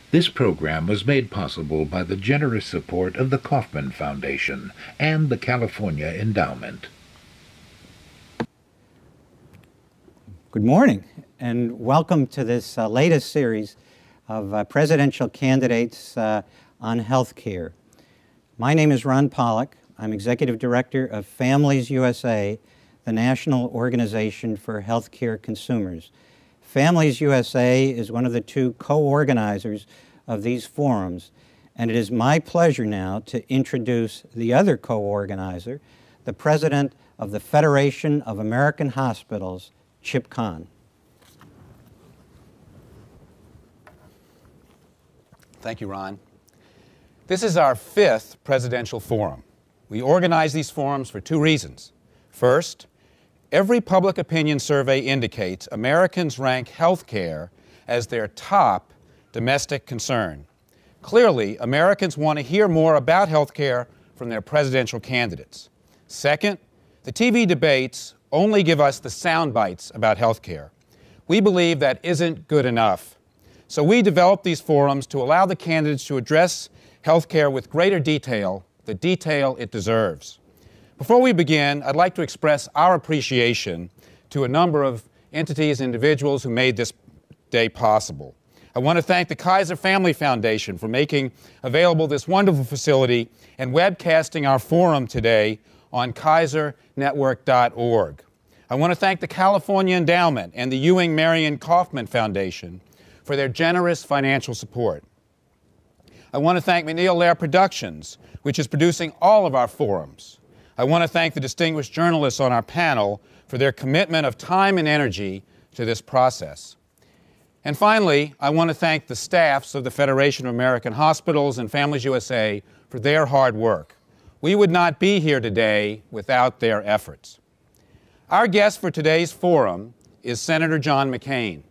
This program was made possible by the generous support of the Kauffman Foundation and the California Endowment. Good morning, and welcome to this latest series of presidential candidates on health care. My name is Ron Pollack. I'm Executive Director of Families USA, the National Organization for Healthcare Consumers. Families USA is one of the two co-organizers of these forums, and it is my pleasure now to introduce the other co-organizer, the President of the Federation of American Hospitals, Chip Kahn. Thank you, Ron. This is our 5th presidential forum. We organize these forums for 2 reasons. First, every public opinion survey indicates Americans rank health care as their top domestic concern. Clearly, Americans want to hear more about health care from their presidential candidates. Second, the TV debates only give us the sound bites about health care. We believe that isn't good enough. So we developed these forums to allow the candidates to address health care with greater detail, the detail it deserves. Before we begin, I'd like to express our appreciation to a number of entities and individuals who made this day possible. I want to thank the Kaiser Family Foundation for making available this wonderful facility and webcasting our forum today on kaisernetwork.org. I want to thank the California Endowment and the Ewing Marion Kauffman Foundation for their generous financial support. I want to thank MacNeil-Lehrer Productions, which is producing all of our forums. I want to thank the distinguished journalists on our panel for their commitment of time and energy to this process. And finally, I want to thank the staffs of the Federation of American Hospitals and Families USA for their hard work. We would not be here today without their efforts. Our guest for today's forum is Senator John McCain.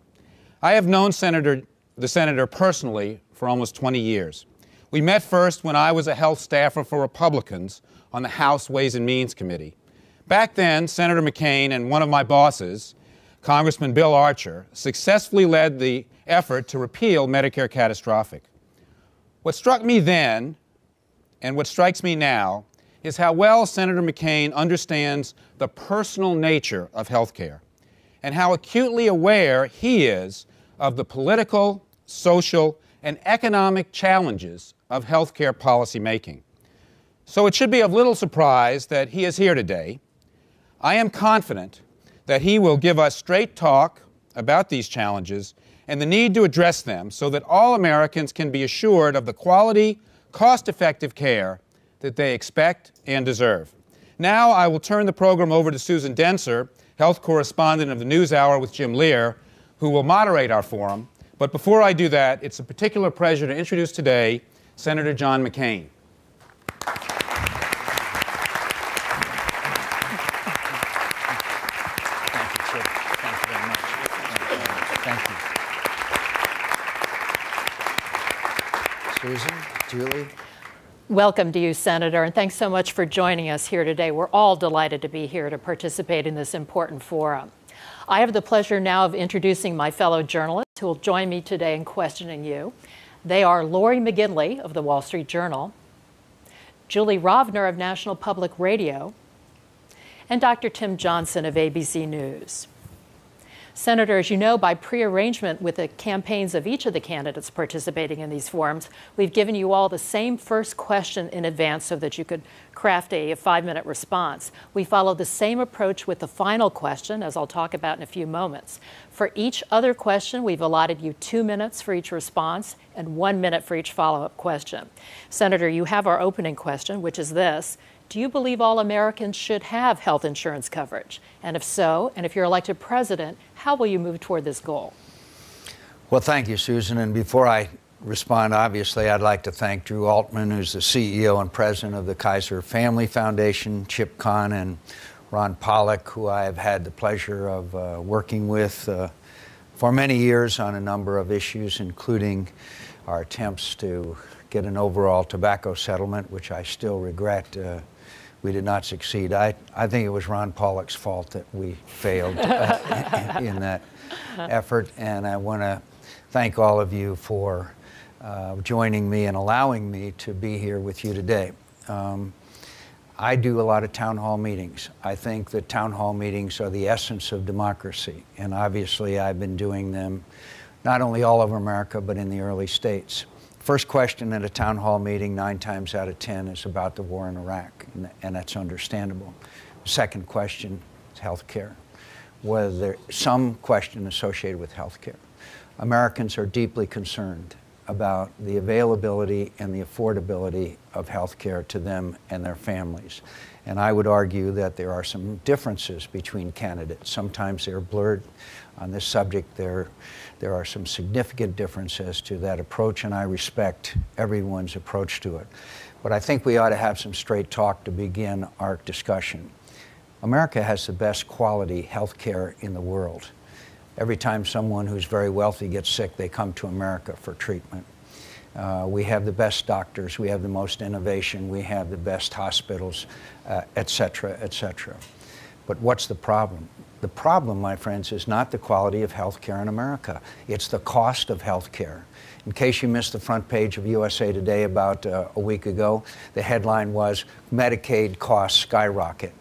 I have known the Senator personally for almost 20 years. We met first when I was a health staffer for Republicans on the House Ways and Means Committee. Back then, Senator McCain and one of my bosses, Congressman Bill Archer, successfully led the effort to repeal Medicare Catastrophic. What struck me then, and what strikes me now, is how well Senator McCain understands the personal nature of health care, and how acutely aware he is of the political, social, and economic challenges of health care policy making. So it should be of little surprise that he is here today. I am confident that he will give us straight talk about these challenges and the need to address them so that all Americans can be assured of the quality, cost-effective care that they expect and deserve. Now I will turn the program over to Susan Denser, health correspondent of the NewsHour with Jim Lehrer, who will moderate our forum. But before I do that, it's a particular pleasure to introduce today Senator John McCain. Thank you, Chip. Thank you very much. Thank you. Susan, Julie. Welcome to you, Senator, and thanks so much for joining us here today. We're all delighted to be here to participate in this important forum. I have the pleasure now of introducing my fellow journalists who will join me today in questioning you. They are Lori McGinley of the Wall Street Journal, Julie Rovner of National Public Radio, and Dr. Tim Johnson of ABC News. Senator, as you know, by prearrangement with the campaigns of each of the candidates participating in these forums, we've given you all the same first question in advance so that you could craft a 5-minute response. We follow the same approach with the final question, as I'll talk about in a few moments. For each other question, we've allotted you 2 minutes for each response and 1 minute for each follow-up question. Senator, you have our opening question, which is this. Do you believe all Americans should have health insurance coverage? And if so, and if you're elected president, how will you move toward this goal? Well, thank you, Susan. And before I respond, obviously, I'd like to thank Drew Altman, who's the CEO and president of the Kaiser Family Foundation, Chip Kahn, and Ron Pollack, who I have had the pleasure of working with for many years on a number of issues, including our attempts to get an overall tobacco settlement, which I still regret we did not succeed. I think it was Ron Pollack's fault that we failed in that effort, and I want to thank all of you for joining me and allowing me to be here with you today. I do a lot of town hall meetings. I think that town hall meetings are the essence of democracy, and obviously I've been doing them not only all over America, but in the early states. First question at a town hall meeting 9 times out of 10 is about the war in Iraq, and that's understandable. Second question is health care, whether there's some question associated with health care. Americans are deeply concerned about the availability and the affordability of health care to them and their families. And I would argue that there are some differences between candidates. Sometimes they're blurred. On this subject, there are some significant differences to that approach, and I respect everyone's approach to it. But I think we ought to have some straight talk to begin our discussion. America has the best quality health care in the world. Every time someone who's very wealthy gets sick, they come to America for treatment. We have the best doctors, we have the most innovation, we have the best hospitals, et cetera, et cetera. But what's the problem? The problem, my friends, is not the quality of health care in America. It's the cost of health care. In case you missed the front page of USA Today about a week ago, the headline was, Medicaid costs skyrocket.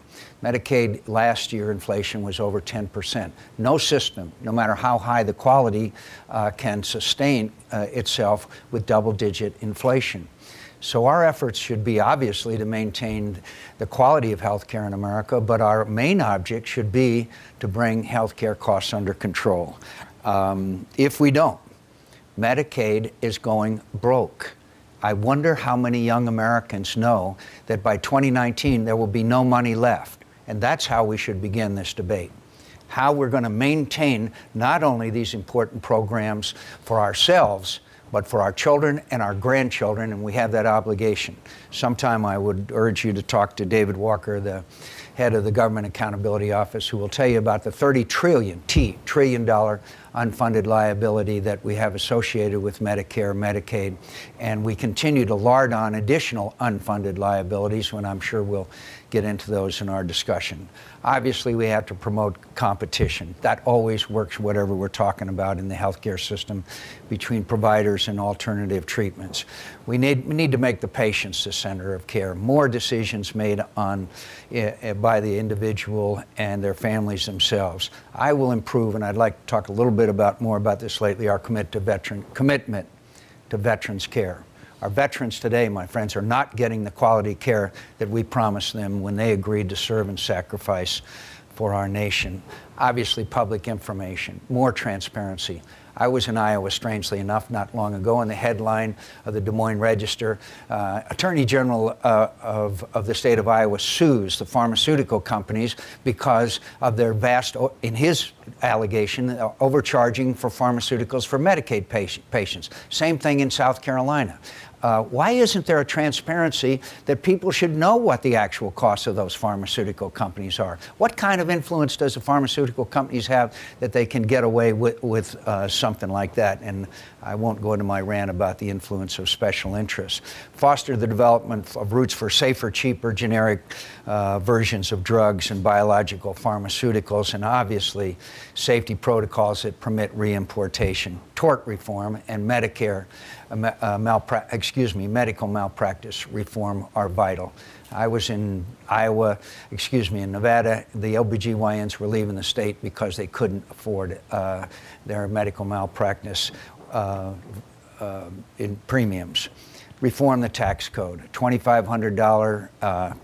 Medicaid last year, inflation was over 10%. No system, no matter how high the quality, can sustain itself with double-digit inflation. So our efforts should be obviously to maintain the quality of health care in America, but our main object should be to bring health care costs under control. If we don't, Medicaid is going broke. I wonder how many young Americans know that by 2019 there will be no money left. And that's how we should begin this debate. How we're going to maintain not only these important programs for ourselves, but for our children and our grandchildren, and we have that obligation. Sometime I would urge you to talk to David Walker, the head of the Government Accountability Office, who will tell you about the $30 trillion unfunded liability that we have associated with Medicare, Medicaid, and we continue to lard on additional unfunded liabilities, when I'm sure we'll get into those in our discussion. Obviously, we have to promote competition. That always works, whatever we're talking about in the healthcare system, between providers and alternative treatments. We need to make the patients the center of care. More decisions made on by the individual and their families themselves. I will improve, and I'd like to talk a little bit more about this lately, our commitment to veterans care. Our veterans today, my friends, are not getting the quality care that we promised them when they agreed to serve and sacrifice for our nation. Obviously, public information, more transparency. I was in Iowa, strangely enough, not long ago, and the headline of the Des Moines Register, Attorney General of the state of Iowa sues the pharmaceutical companies because of their vast, in his allegation, overcharging for pharmaceuticals for Medicaid patients. Same thing in South Carolina. Why isn't there a transparency that people should know what the actual costs of those pharmaceutical companies are? What kind of influence does the pharmaceutical companies have that they can get away with something like that? And I won't go into my rant about the influence of special interests. Foster the development of routes for safer, cheaper, generic versions of drugs and biological pharmaceuticals, and obviously safety protocols that permit reimportation. Tort reform and Medicare medical malpractice reform are vital. I was in in Nevada. The OBGYNs were leaving the state because they couldn't afford their medical malpractice in premiums. Reform the tax code, $2,500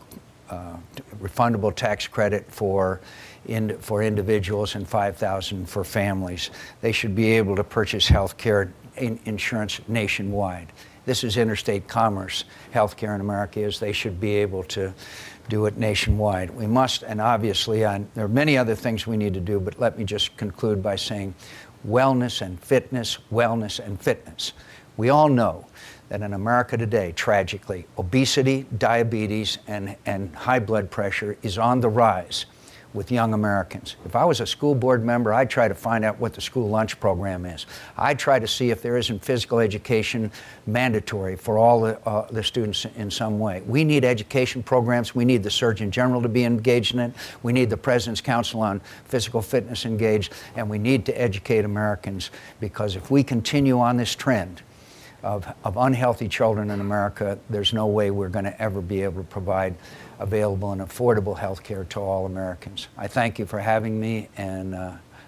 refundable tax credit for individuals and $5,000 for families. They should be able to purchase health care insurance nationwide. This is interstate commerce. Healthcare in America is. They should be able to do it nationwide. We must, and obviously there are many other things we need to do, but let me just conclude by saying wellness and fitness, wellness and fitness. We all know that in America today, tragically, obesity, diabetes, and high blood pressure is on the rise with young Americans. If I was a school board member, I'd try to find out what the school lunch program is. I'd try to see if there isn't physical education mandatory for all the students in some way. We need education programs. We need the Surgeon General to be engaged in it. We need the President's Council on Physical Fitness engaged, and we need to educate Americans, because if we continue on this trend, of unhealthy children in America, there's no way we're going to ever be able to provide available and affordable health care to all Americans. I thank you for having me, and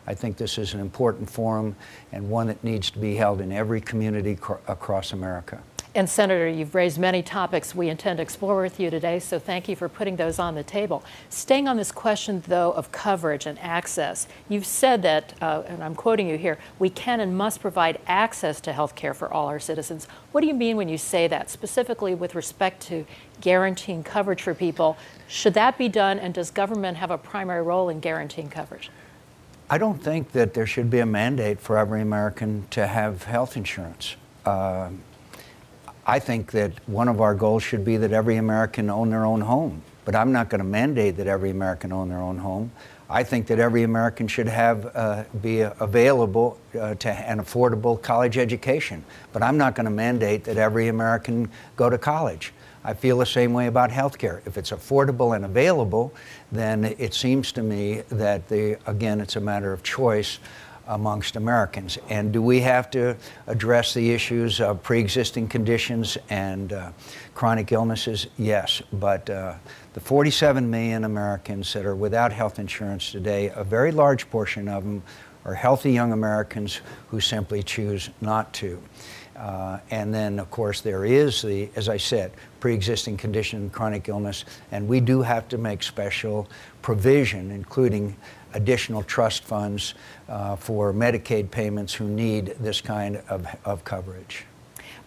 I think this is an important forum and one that needs to be held in every community across America. And Senator, you've raised many topics we intend to explore with you today, so thank you for putting those on the table. Staying on this question, though, of coverage and access, you've said that, and I'm quoting you here, we can and must provide access to health care for all our citizens. What do you mean when you say that, specifically with respect to guaranteeing coverage for people? Should that be done, and does government have a primary role in guaranteeing coverage? I don't think that there should be a mandate for every American to have health insurance. I think that one of our goals should be that every American own their own home, but I'm not going to mandate that every American own their own home. I think that every American should have be available to an affordable college education, but I'm not going to mandate that every American go to college. I feel the same way about health care. If it's affordable and available, then it seems to me that, again, it's a matter of choice amongst Americans. And do we have to address the issues of pre-existing conditions and chronic illnesses? Yes, but the 47 million Americans that are without health insurance today, a very large portion of them are healthy young Americans who simply choose not to. And then, of course, there is the, as I said, pre-existing condition, chronic illness, and we do have to make special provision, including additional trust funds for Medicaid payments who need this kind of coverage.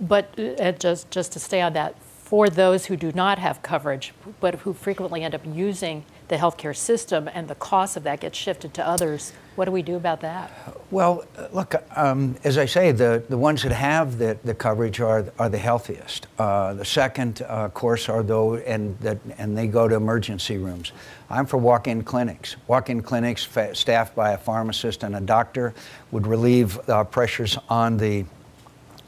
But just to stay on that, for those who do not have coverage, but who frequently end up using the healthcare system and the cost of that gets shifted to others, what do we do about that? Well, look, as I say, the ones that have the coverage are the healthiest. The second, of course, are those, and they go to emergency rooms. I'm for walk-in clinics. Walk-in clinics staffed by a pharmacist and a doctor would relieve pressures on the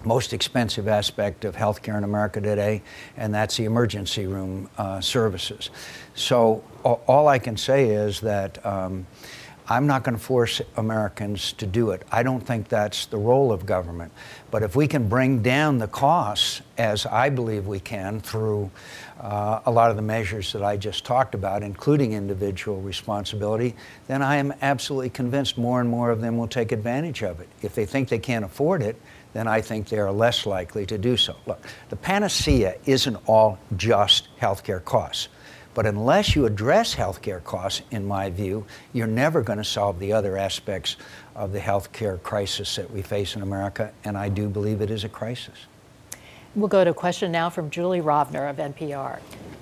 most expensive aspect of healthcare in America today, and that's the emergency room services. So all I can say is that I'm not going to force Americans to do it. I don't think that's the role of government. But if we can bring down the costs, as I believe we can through a lot of the measures that I just talked about, including individual responsibility, then I am absolutely convinced more and more of them will take advantage of it. If they think they can't afford it, then I think they are less likely to do so. Look, the panacea isn't all just healthcare costs. But unless you address healthcare costs, in my view, you're never going to solve the other aspects of the healthcare crisis that we face in America, and I do believe it is a crisis. We'll go to a question now from Julie Rovner of NPR.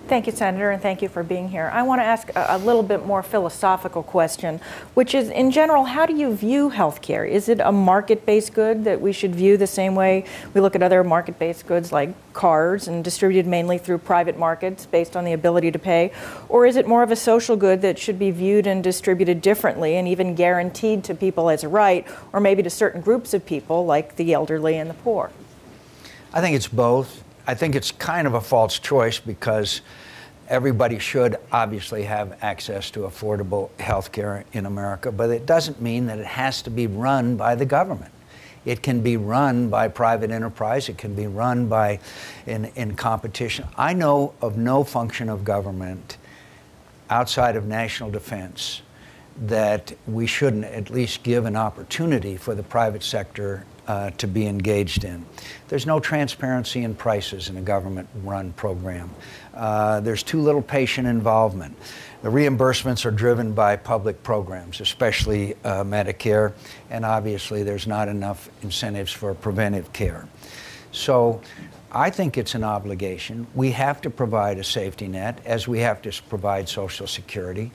Thank you, Senator, and thank you for being here. I want to ask a little bit more philosophical question, which is, in general, how do you view healthcare? Is it a market-based good that we should view the same way we look at other market-based goods like cars and distributed mainly through private markets based on the ability to pay? Or is it more of a social good that should be viewed and distributed differently and even guaranteed to people as a right, or maybe to certain groups of people like the elderly and the poor? I think it's both. I think it's kind of a false choice because everybody should obviously have access to affordable health care in America, but it doesn't mean that it has to be run by the government. It can be run by private enterprise. It can be run by in competition. I know of no function of government outside of national defense that we shouldn't at least give an opportunity for the private sector to be engaged in. There's no transparency in prices in a government-run program. There's too little patient involvement. The reimbursements are driven by public programs, especially Medicare, and obviously there's not enough incentives for preventive care. So I think it's an obligation. We have to provide a safety net, as we have to provide Social Security,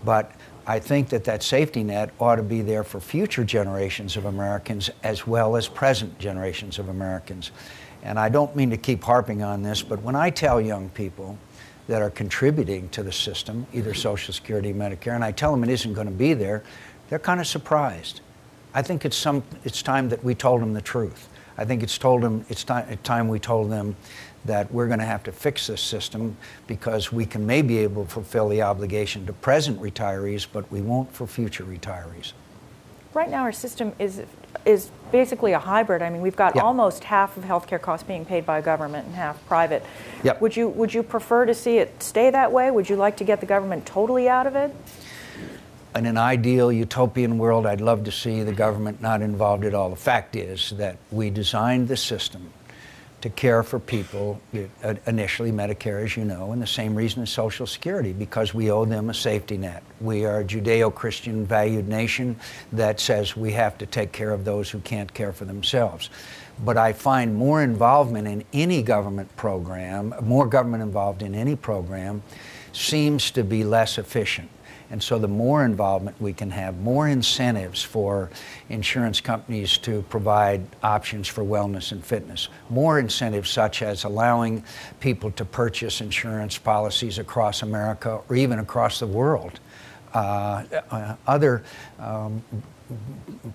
but I think that that safety net ought to be there for future generations of Americans as well as present generations of Americans. And I don't mean to keep harping on this, but when I tell young people that are contributing to the system, either Social Security, Medicare, and I tell them it isn't going to be there, they're kind of surprised. I think it's time that we told them the truth. I think it's time we told them that we're going to have to fix this system because we can maybe able to fulfill the obligation to present retirees, but we won't for future retirees. right now our system is basically a hybrid. I mean, we've got almost half of healthcare costs being paid by government and half private. Yep. Would you prefer to see it stay that way? Would you like to get the government totally out of it? In an ideal utopian world, I'd love to see the government not involved at all. The fact is that we designed the system to care for people, initially Medicare, as you know, and the same reason as Social Security, because we owe them a safety net. We are a Judeo-Christian valued nation that says we have to take care of those who can't care for themselves. But I find more involvement in any government program, more government involved in any program, seems to be less efficient. And so the more involvement we can have, more incentives for insurance companies to provide options for wellness and fitness, more incentives such as allowing people to purchase insurance policies across America or even across the world. Other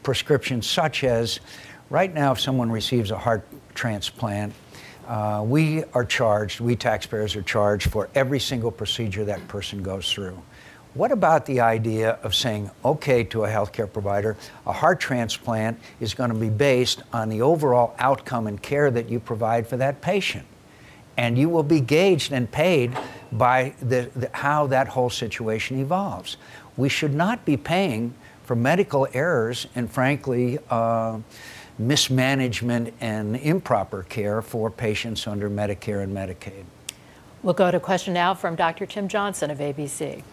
prescriptions such as, right now if someone receives a heart transplant, we taxpayers are charged for every single procedure that person goes through. What about the idea of saying, okay, to a healthcare provider, a heart transplant is going to be based on the overall outcome and care that you provide for that patient? And you will be gauged and paid by how that whole situation evolves. We should not be paying for medical errors and, frankly, mismanagement and improper care for patients under Medicare and Medicaid. We'll go to a question now from Dr. Tim Johnson of ABC.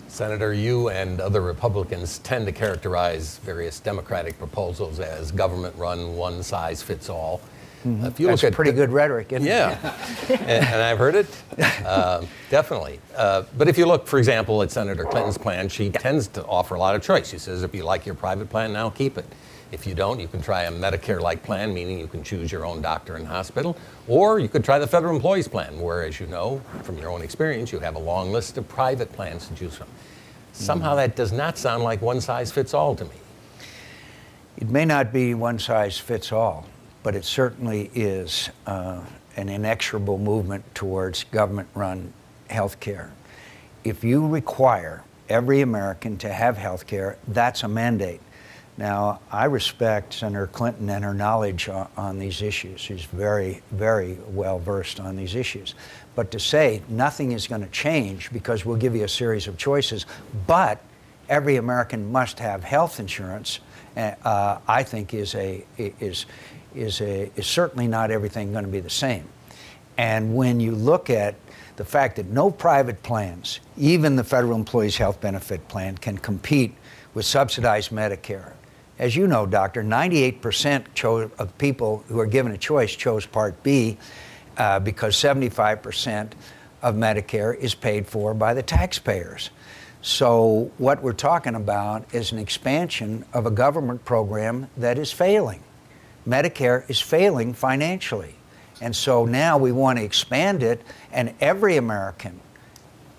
Senator, you and other Republicans tend to characterize various Democratic proposals as government-run, one-size-fits-all. If you That's look at pretty good rhetoric, isn't it? and I've heard it, definitely. But if you look, for example, at Senator Clinton's plan, she tends to offer a lot of choice. She says, if you like your private plan, now keep it. If you don't, you can try a Medicare-like plan, meaning you can choose your own doctor and hospital, or you could try the federal employees plan, where, as you know from your own experience, you have a long list of private plans to choose from. Somehow that does not sound like one size fits all to me. It may not be one size fits all, but it certainly is an inexorable movement towards government-run health care. If you require every American to have health care, that's a mandate. Now, I respect Senator Clinton and her knowledge on these issues. She's very, very well versed on these issues. But to say nothing is going to change because we'll give you a series of choices, but every American must have health insurance, I think is certainly not everything going to be the same. And when you look at the fact that no private plans, even the Federal Employees Health Benefit Plan, can compete with subsidized Medicare. As you know, Doctor, 98% of people who are given a choice chose Part B because 75% of Medicare is paid for by the taxpayers. So what we're talking about is an expansion of a government program that is failing. Medicare is failing financially. And so now we want to expand it, and every American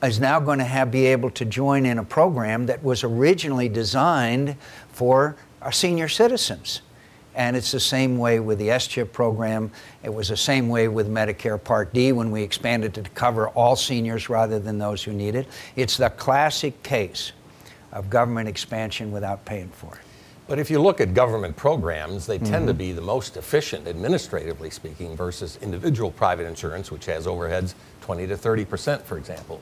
is now going to be able to join in a program that was originally designed for our senior citizens. And it's the same way with the SCHIP program. It was the same way with Medicare Part D when we expanded it to cover all seniors rather than those who need it. It's the classic case of government expansion without paying for it. But if you look at government programs, they tend to be the most efficient, administratively speaking, versus individual private insurance, which has overheads 20 to 30%, for example.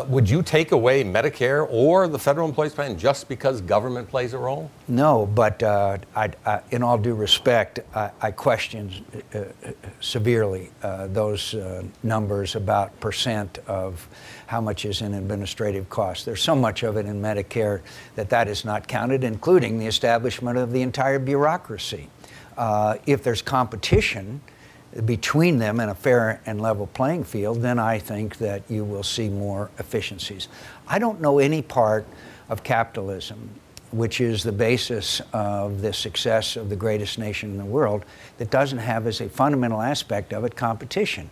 Would you take away Medicare or the federal employees plan just because government plays a role? No, but in all due respect, I question severely those numbers about percent of how much is in administrative costs. There's so much of it in Medicare that is not counted, including the establishment of the entire bureaucracy. If there's competition between them and a fair and level playing field, then I think that you will see more efficiencies. I don't know any part of capitalism, which is the basis of the success of the greatest nation in the world, that doesn't have as a fundamental aspect of it competition.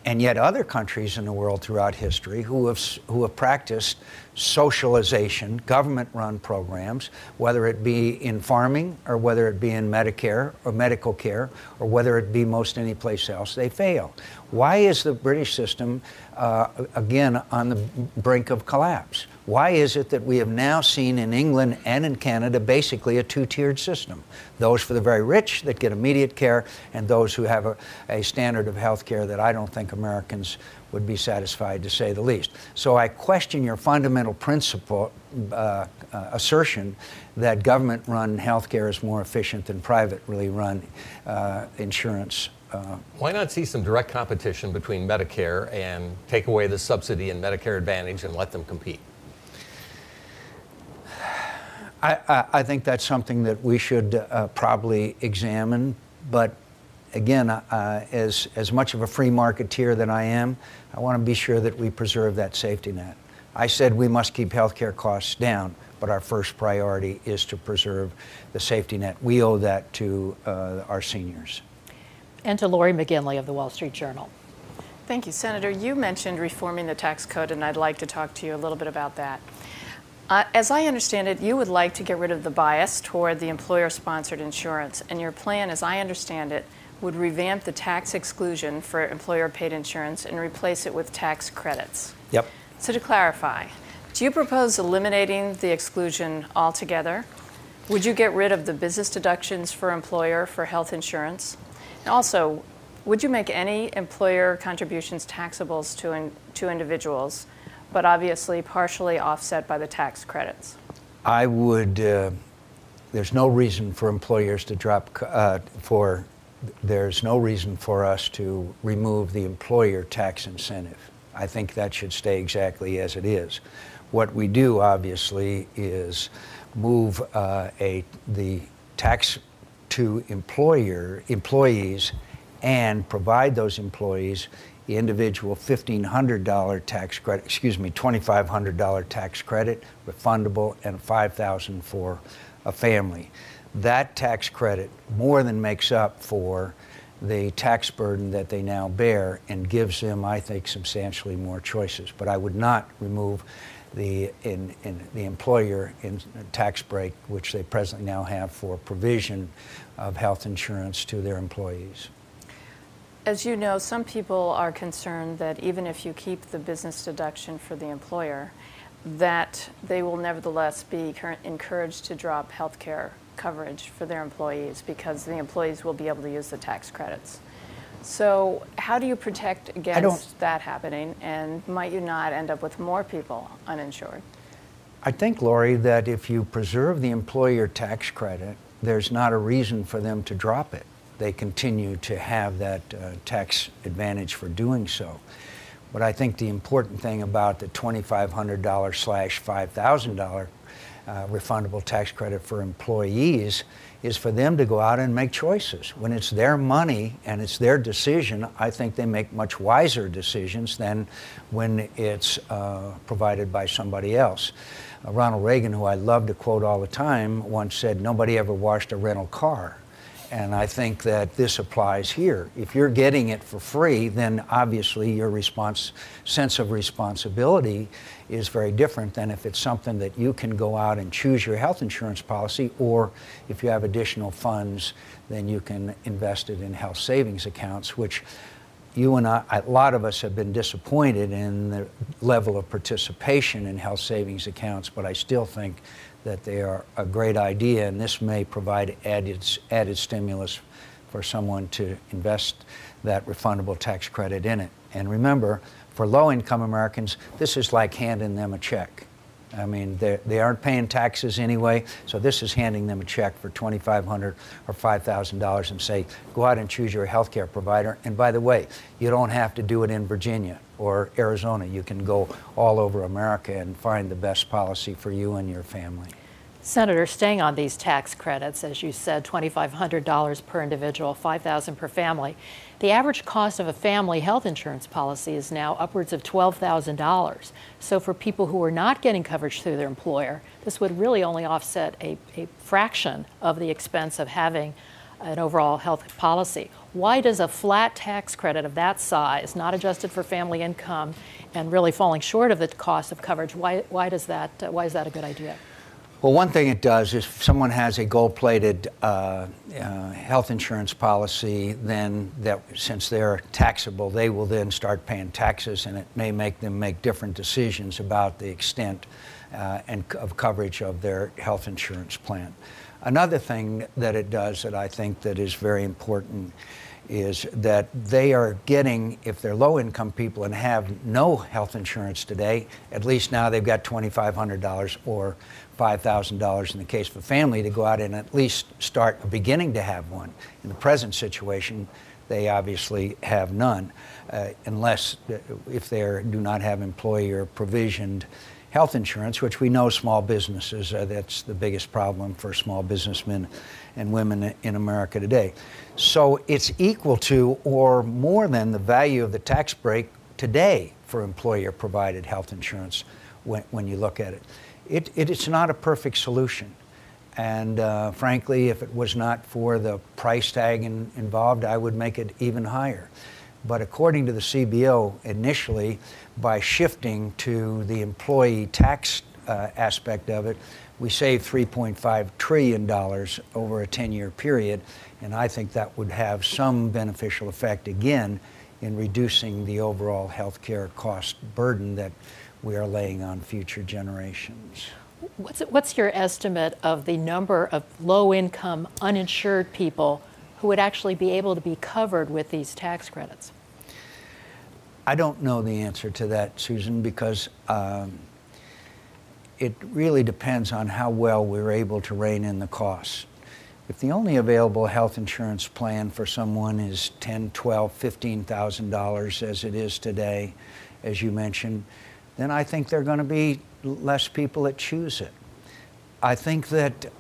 And yet other countries in the world throughout history who have practiced socialization, government-run programs, whether it be in farming or whether it be in Medicare or medical care or whether it be most any place else, they fail. Why is the British system, again, on the brink of collapse? Why is it that we have now seen in England and in Canada basically a two-tiered system? Those for the very rich that get immediate care, and those who have a standard of health care that I don't think Americans would be satisfied, to say the least. So I question your fundamental principle assertion that government-run health care is more efficient than privately run insurance. Why not see some direct competition between Medicare and take away the subsidy in Medicare Advantage and let them compete? I think that's something that we should probably examine, but again, as much of a free marketeer that I am, I want to be sure that we preserve that safety net. I said we must keep healthcare costs down, but our first priority is to preserve the safety net. We owe that to our seniors. And to Lori McGinley of the Wall Street Journal. Thank you, Senator. You mentioned reforming the tax code, and I'd like to talk to you a little bit about that. As I understand it, you would like to get rid of the bias toward the employer-sponsored insurance, and your plan, as I understand it, would revamp the tax exclusion for employer-paid insurance and replace it with tax credits. Yep. So to clarify, do you propose eliminating the exclusion altogether? Would you get rid of the business deductions for employer for health insurance? And also, would you make any employer contributions taxable to individuals, but obviously partially offset by the tax credits? I would, there's no reason for employers to there's no reason for us to remove the employer tax incentive. I think that should stay exactly as it is. What we do, obviously, is move the tax to employees and provide those employees the individual $1,500 tax credit, $2,500 tax credit, refundable, and $5,000 for a family. That tax credit more than makes up for the tax burden that they now bear and gives them, I think, substantially more choices. But I would not remove the employer tax break, which they presently now have for provision of health insurance to their employees. As you know, some people are concerned that even if you keep the business deduction for the employer, that they will nevertheless be encouraged to drop health care coverage for their employees because the employees will be able to use the tax credits. So how do you protect against that happening, and might you not end up with more people uninsured? I think, Lori, that if you preserve the employer tax credit, there's not a reason for them to drop it. They continue to have that tax advantage for doing so. But I think the important thing about the $2,500/$5,000 refundable tax credit for employees is for them to go out and make choices. When it's their money and it's their decision, I think they make much wiser decisions than when it's provided by somebody else. Ronald Reagan, who I love to quote all the time, once said, "Nobody ever washed a rental car." And I think that this applies here. If you're getting it for free, then obviously your sense of responsibility is very different than if it's something that you can go out and choose your health insurance policy, or if you have additional funds, then you can invest it in health savings accounts, which you and I, a lot of us have been disappointed in the level of participation in health savings accounts, but I still think that they are a great idea, and this may provide added stimulus for someone to invest that refundable tax credit in it. And remember, for low-income Americans, this is like handing them a check. I mean, they aren't paying taxes anyway, so this is handing them a check for $2,500 or $5,000 and say, go out and choose your health care provider. And by the way, you don't have to do it in Virginia or Arizona. You can go all over America and find the best policy for you and your family. Senator, staying on these tax credits, as you said, $2,500 per individual, $5,000 per family. The average cost of a family health insurance policy is now upwards of $12,000. So for people who are not getting coverage through their employer, this would really only offset a fraction of the expense of having an overall health policy. Why does a flat tax credit of that size, not adjusted for family income and really falling short of the cost of coverage, why is that a good idea? Well, one thing it does is if someone has a gold-plated health insurance policy, then since they're taxable, they will then start paying taxes, and it may make them make different decisions about the extent and of coverage of their health insurance plan. Another thing that it does that I think that is very important is that they are getting, if they're low-income people and have no health insurance today, at least now they've got $2,500 or $5,000 in the case of a family to go out and at least start beginning to have one. In the present situation, they obviously have none, unless if they do not have employer or provisioned health insurance, which we know small businesses, that's the biggest problem for small businessmen and women in America today. So it's equal to or more than the value of the tax break today for employer-provided health insurance when you look at it. It's not a perfect solution. And frankly, if it was not for the price tag involved, I would make it even higher. But according to the CBO, initially, by shifting to the employee tax aspect of it, we saved $3.5 trillion over a 10-year period, and I think that would have some beneficial effect, again, in reducing the overall health care cost burden that we are laying on future generations. What's your estimate of the number of low-income, uninsured people who would actually be able to be covered with these tax credits? I don't know the answer to that, Susan, because it really depends on how well we're able to rein in the costs. If the only available health insurance plan for someone is $10,000, $12,000, $15,000 as it is today, as you mentioned, then I think there are going to be less people that choose it. I think that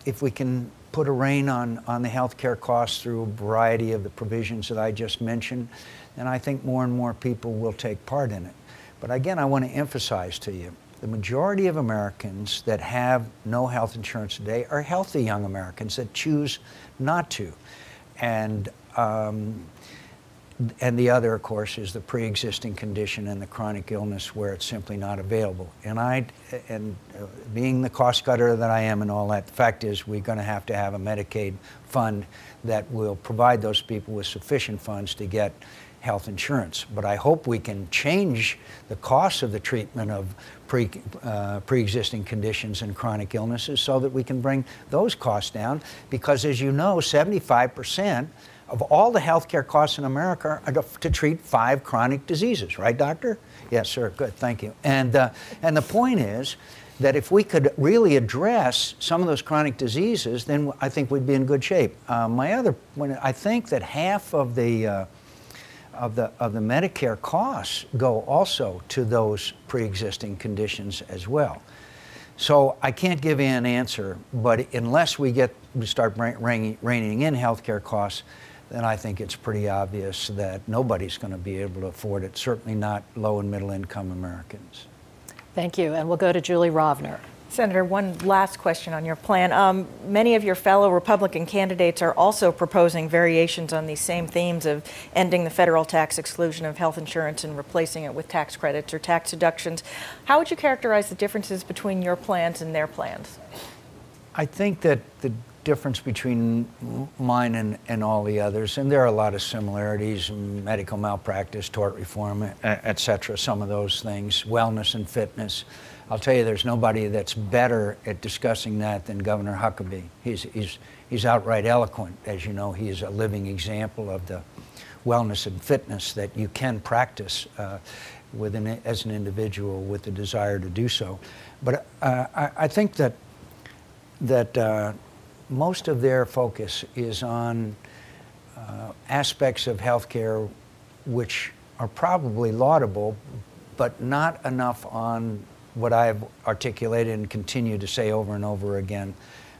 if we can put a rein on the health care costs through a variety of the provisions that I just mentioned, then I think more and more people will take part in it. But again, I want to emphasize to you, the majority of Americans that have no health insurance today are healthy young Americans that choose not to. And the other, of course, is the pre-existing condition and the chronic illness where it's simply not available. And being the cost cutter that I am and all that, the fact is we're going to have a Medicaid fund that will provide those people with sufficient funds to get health insurance. But I hope we can change the cost of the treatment of pre-existing conditions and chronic illnesses so that we can bring those costs down, because as you know, 75% of all the healthcare costs in America are to treat 5 chronic diseases, right, doctor? Yes, sir, good, thank you. And the point is that if we could really address some of those chronic diseases, then I think we'd be in good shape. My other point, I think that half of the Medicare costs go also to those pre-existing conditions as well. So I can't give you an answer, but unless we start reining in healthcare costs, then I think it's pretty obvious that nobody's going to be able to afford it, certainly not low and middle income Americans. Thank you, and we'll go to Julie Rovner. Senator, one last question on your plan. Many of your fellow Republican candidates are also proposing variations on these same themes of ending the federal tax exclusion of health insurance and replacing it with tax credits or tax deductions. How would you characterize the differences between your plans and their plans? I think that the difference between mine and all the others, and there are a lot of similarities, medical malpractice, tort reform, et cetera, some of those things, wellness and fitness. I'll tell you, there's nobody that's better at discussing that than Governor Huckabee. He's outright eloquent. As you know, he is a living example of the wellness and fitness that you can practice as an individual with the desire to do so. But I think that most of their focus is on aspects of healthcare which are probably laudable, but not enough on what I've articulated and continue to say over and over again,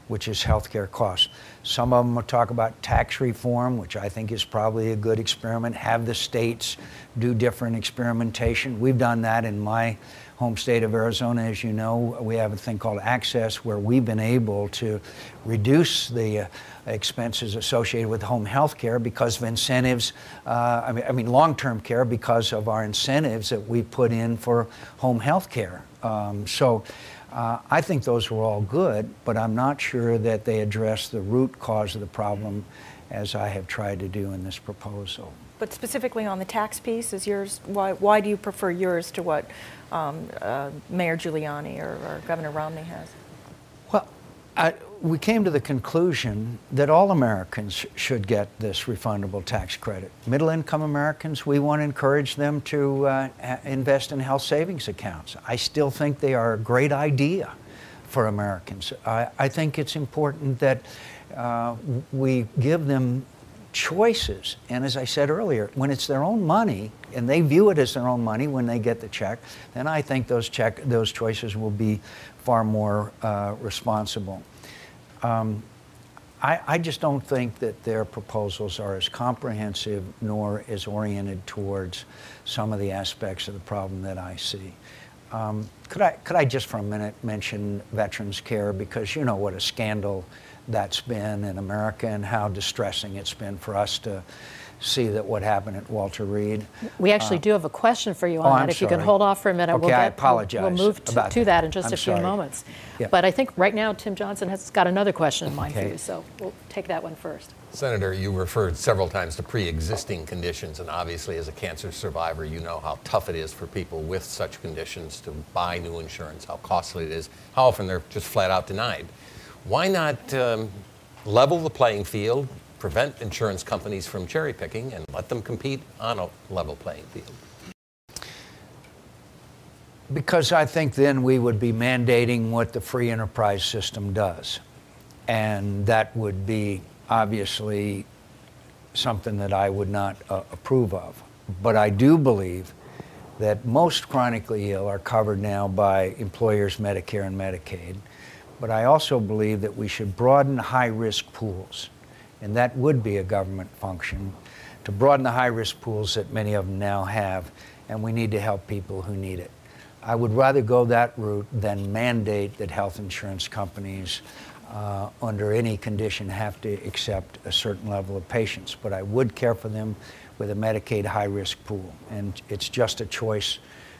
which is healthcare costs. Some of them will talk about tax reform, which I think is probably a good experiment. Have the states do different experimentation. We've done that in my home state of Arizona. As you know, we have a thing called Access, where we've been able to reduce the expenses associated with home health care because of incentives, I mean long-term care, because of our incentives that we put in for home health care. I think those were all good, but I'm not sure that they address the root cause of the problem as I have tried to do in this proposal. But specifically on the tax piece, is yours, why do you prefer yours to what Mayor Giuliani or Governor Romney has? Well, we came to the conclusion that all Americans should get this refundable tax credit. Middle-income Americans, we want to encourage them to invest in health savings accounts. I still think they are a great idea for Americans. I think it's important that we give them choices. And as I said earlier, when it's their own money, and they view it as their own money when they get the check, then I think those choices will be far more responsible. I just don't think that their proposals are as comprehensive nor as oriented towards some of the aspects of the problem that I see. Could I just for a minute mention veterans care, because you know what a scandal that's been in America and how distressing it's been for us to see that what happened at Walter Reed. We actually do have a question for you on that. If you can hold off for a minute, okay, I apologize. We'll move to that in just a few moments. Yeah. But I think right now Tim Johnson has got another question in mind for you, so we'll take that one first. Senator, you referred several times to pre-existing conditions, and obviously as a cancer survivor, you know how tough it is for people with such conditions to buy new insurance, how costly it is, how often they're just flat out denied. Why not level the playing field, prevent insurance companies from cherry picking, and let them compete on a level playing field? Because I think then we would be mandating what the free enterprise system does. And that would be obviously something that I would not approve of. But I do believe that most chronically ill are covered now by employers' Medicare and Medicaid. But I also believe that we should broaden high-risk pools. And that would be a government function, to broaden the high-risk pools that many of them now have, and we need to help people who need it. I would rather go that route than mandate that health insurance companies under any condition have to accept a certain level of patients. But I would care for them with a Medicaid high-risk pool. And it's just a choice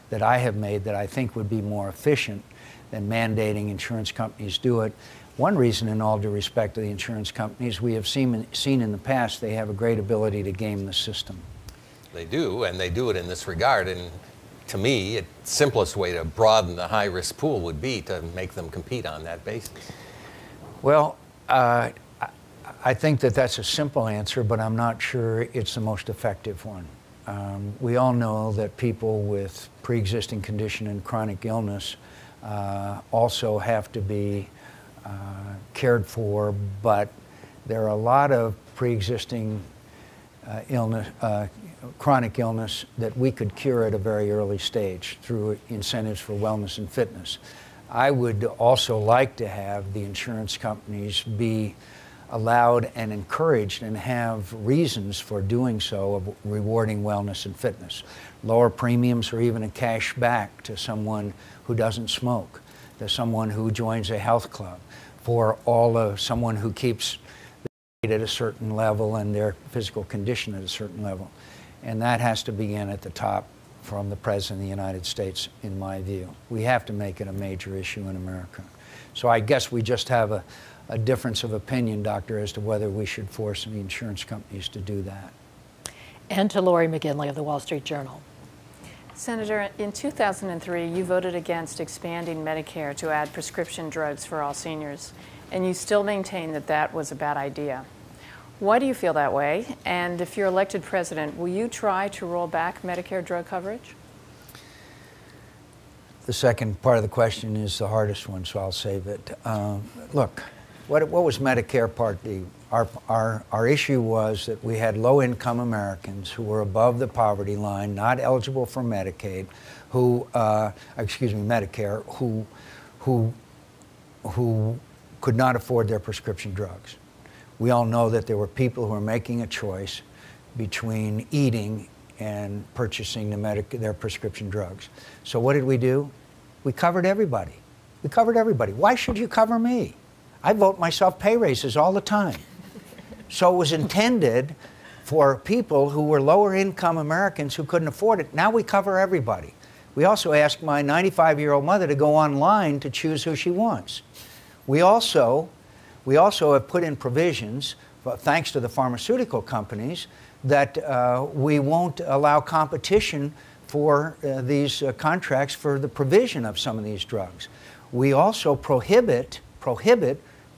that I have made that I think would be more efficient than mandating insurance companies do it. One reason, in all due respect to the insurance companies, we have seen in the past they have a great ability to game the system. They do, and they do it in this regard. And to me, the simplest way to broaden the high-risk pool would be to make them compete on that basis. Well, I think that that's a simple answer, but I'm not sure it's the most effective one. We all know that people with pre-existing condition and chronic illness also have to be cared for, but there are a lot of pre-existing illness, chronic illness that we could cure at a very early stage through incentives for wellness and fitness. I would also like to have the insurance companies be allowed and encouraged and have reasons for doing so, of rewarding wellness and fitness. Lower premiums or even a cash back to someone who doesn't smoke, to someone who joins a health club, for someone who keeps the weight at a certain level and their physical condition at a certain level. And that has to begin at the top from the President of the United States, in my view. We have to make it a major issue in America. So I guess we just have a difference of opinion, Doctor, as to whether we should force the insurance companies to do that. And to Lori McGinley of the Wall Street Journal. Senator, in 2003, you voted against expanding Medicare to add prescription drugs for all seniors, and you still maintain that that was a bad idea. Why do you feel that way? And if you're elected president, will you try to roll back Medicare drug coverage? The second part of the question is the hardest one, so I'll save it. Look, what was Medicare Part D? Our issue was that we had low-income Americans who were above the poverty line, not eligible for Medicaid, Medicare, who could not afford their prescription drugs. We all know that there were people who were making a choice between eating and purchasing their prescription drugs. So what did we do? We covered everybody. We covered everybody. Why should you cover me? I vote myself pay raises all the time. So it was intended for people who were lower income Americans who couldn't afford it. Now we cover everybody. We also asked my 95-year-old mother to go online to choose who she wants. We also have put in provisions thanks to the pharmaceutical companies, that we won't allow competition for these contracts for the provision of some of these drugs. We also prohibit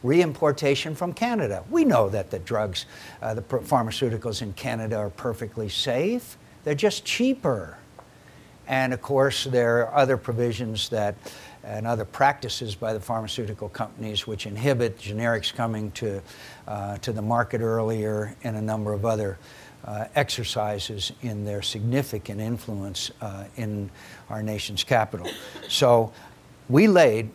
reimportation from Canada. We know that the drugs, the pharmaceuticals in Canada are perfectly safe. They're just cheaper. And of course, there are other provisions that, and other practices by the pharmaceutical companies which inhibit generics coming to the market earlier, and a number of other exercises in their significant influence in our nation's capital. So we laid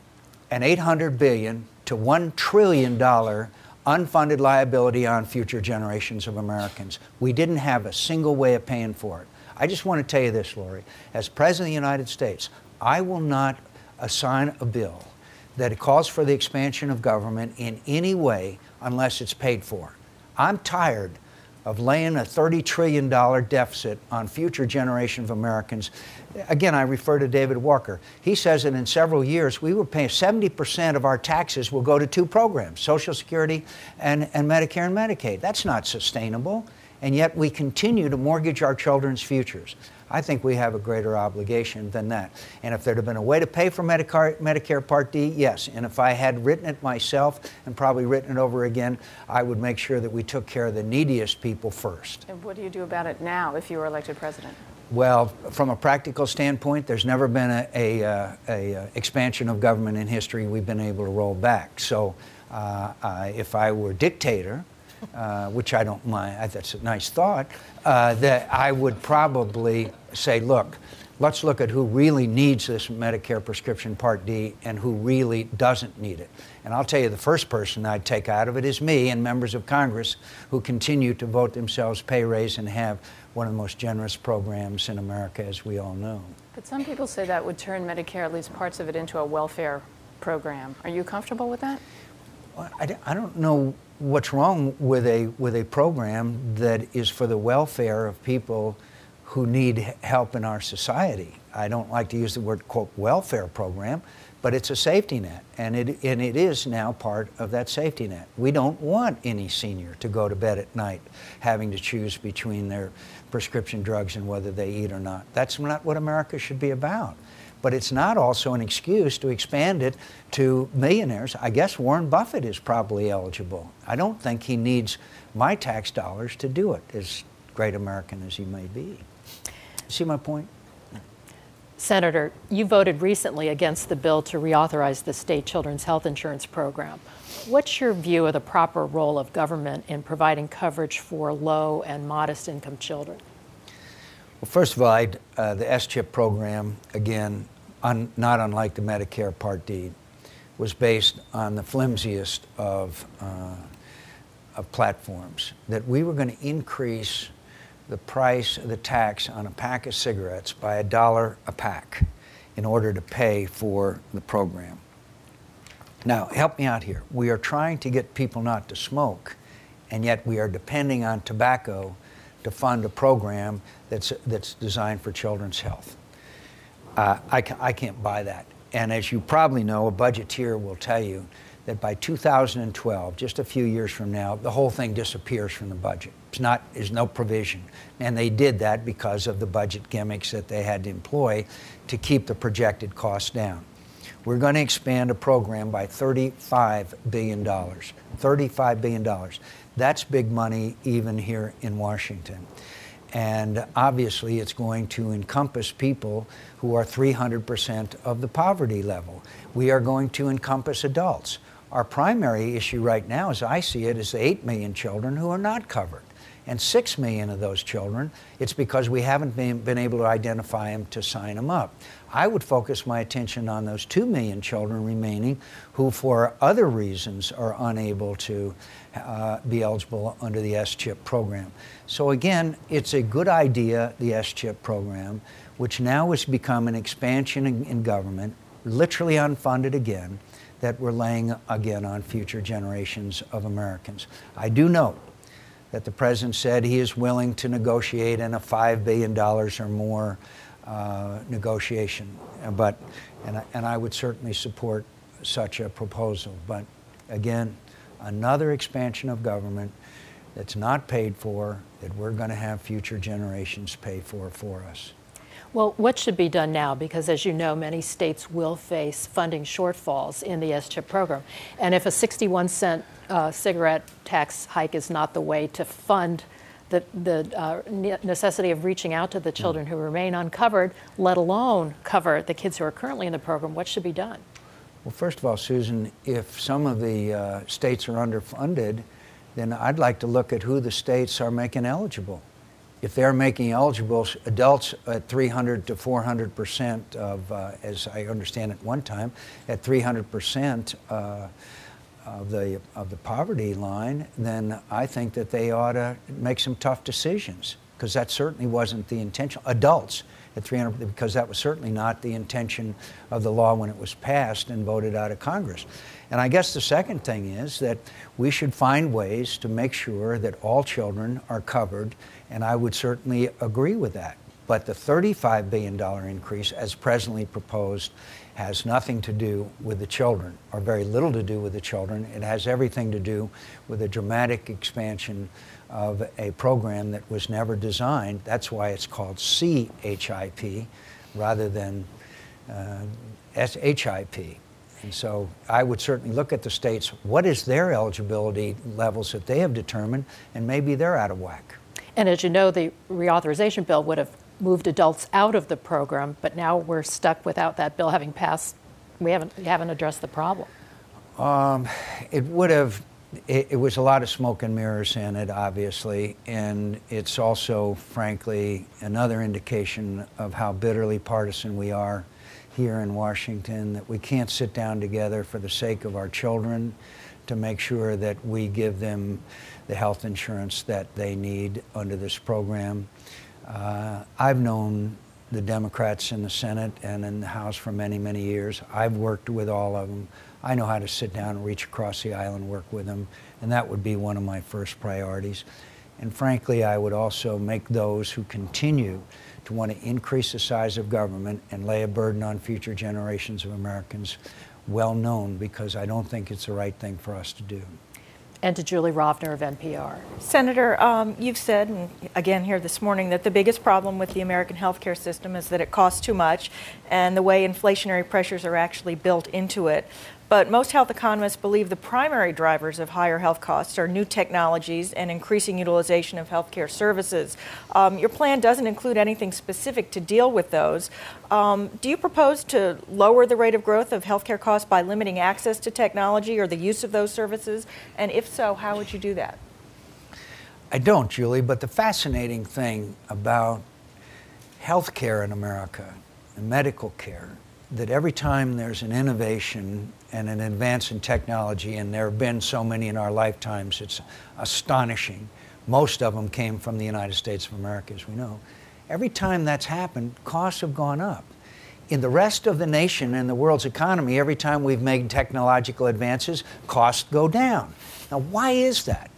an $800 billion to $1 trillion unfunded liability on future generations of Americans. We didn't have a single way of paying for it. I just want to tell you this, Lori. As President of the United States, I will not assign a bill that calls for the expansion of government in any way unless it's paid for. I'm tired of laying a $30 trillion deficit on future generations of Americans. Again, I refer to David Walker. He says that in several years, we will pay 70% of our taxes will go to two programs, Social Security and Medicare and Medicaid. That's not sustainable, and yet we continue to mortgage our children's futures. I think we have a greater obligation than that. And if there had been a way to pay for Medicare Part D, yes. And if I had written it myself and probably written it over again, I would make sure that we took care of the neediest people first. And what do you do about it now if you were elected president? Well, from a practical standpoint, there's never been a expansion of government in history we've been able to roll back. So if I were dictator, which I don't mind, that's a nice thought, that I would probably say, look, let's look at who really needs this Medicare prescription Part D and who really doesn't need it. And I'll tell you, the first person I'd take out of it is me and members of Congress who continue to vote themselves pay raise and have one of the most generous programs in America, as we all know. But some people say that would turn Medicare, at least parts of it, into a welfare program. Are you comfortable with that? I don't know what's wrong with a program that is for the welfare of people who need help in our society. I don't like to use the word, quote, welfare program, but it's a safety net, and it is now part of that safety net. We don't want any senior to go to bed at night having to choose between their prescription drugs and whether they eat or not. That's not what America should be about. But it's not also an excuse to expand it to millionaires. I guess Warren Buffett is probably eligible. I don't think he needs my tax dollars to do it, as great American as he may be. See my point? Senator, you voted recently against the bill to reauthorize the state children's health insurance program. What's your view of the proper role of government in providing coverage for low and modest income children? Well, first of all, the S-CHIP program, again, not unlike the Medicare Part D, was based on the flimsiest of platforms, that we were going to increase the price of the tax on a pack of cigarettes by $1 a pack in order to pay for the program. Now, help me out here. We are trying to get people not to smoke, and yet we are depending on tobacco to fund a program that's designed for children's health. I can't buy that. And as you probably know, a budgeteer will tell you that by 2012, just a few years from now, the whole thing disappears from the budget. There's no provision. And they did that because of the budget gimmicks that they had to employ to keep the projected costs down. We're going to expand a program by $35 billion. $35 billion. That's big money even here in Washington. And obviously it's going to encompass people who are 300% of the poverty level. We are going to encompass adults. Our primary issue right now, as I see it, is the 8 million children who are not covered. And 6 million of those children, it's because we haven't been able to identify them to sign them up. I would focus my attention on those 2 million children remaining who, for other reasons, are unable to be eligible under the S-CHIP program. So again, it's a good idea, the S-CHIP program, which now has become an expansion in government, literally unfunded again, that we're laying again on future generations of Americans. I do note that the President said he is willing to negotiate in a $5 billion or more negotiation, and I would certainly support such a proposal. But again, another expansion of government that's not paid for, that we're going to have future generations pay for us. Well, what should be done now? Because as you know, many states will face funding shortfalls in the SCHIP program. And if a 61-cent cigarette tax hike is not the way to fund the necessity of reaching out to the children who remain uncovered, let alone cover the kids who are currently in the program, what should be done? Well, first of all, Susan, if some of the states are underfunded, then I'd like to look at who the states are making eligible. If they're making eligible adults at 300 to 400% of, as I understand at one time, at 300% of the poverty line, then I think that they ought to make some tough decisions, because that certainly wasn't the intention. Adults at 300, because that was certainly not the intention of the law when it was passed and voted out of Congress. And I guess the second thing is that we should find ways to make sure that all children are covered, and I would certainly agree with that. But the $35 billion increase, as presently proposed, has nothing to do with the children, or very little to do with the children. It has everything to do with a dramatic expansion of a program that was never designed. That's why it's called CHIP rather than SHIP. And so I would certainly look at the states, what is their eligibility levels that they have determined, and maybe they're out of whack. And as you know, the reauthorization bill would have moved adults out of the program, but now we're stuck without that bill having passed. We haven't addressed the problem. It would have. It was a lot of smoke and mirrors in it, obviously, and it's also, frankly, another indication of how bitterly partisan we are here in Washington, that we can't sit down together for the sake of our children to make sure that we give them the health insurance that they need under this program. I've known the Democrats in the Senate and in the House for many, many years. I've worked with all of them. I know how to sit down and reach across the aisle and work with them, and that would be one of my first priorities. And frankly, I would also make those who continue to want to increase the size of government and lay a burden on future generations of Americans well known, because I don't think it's the right thing for us to do. And to Julie Rovner of NPR. Senator, you've said, and again here this morning, that the biggest problem with the American healthcare system is that it costs too much, and the way inflationary pressures are actually built into it. But most health economists believe the primary drivers of higher health costs are new technologies and increasing utilization of healthcare services. Your plan doesn't include anything specific to deal with those. Do you propose to lower the rate of growth of healthcare costs by limiting access to technology or the use of those services? And if so, how would you do that? I don't, Julie, but the fascinating thing about healthcare in America and medical care, that every time there's an innovation and an advance in technology, and there have been so many in our lifetimes, it's astonishing. Most of them came from the United States of America, as we know. Every time that's happened, costs have gone up. In the rest of the nation and the world's economy, every time we've made technological advances, costs go down. Now, why is that?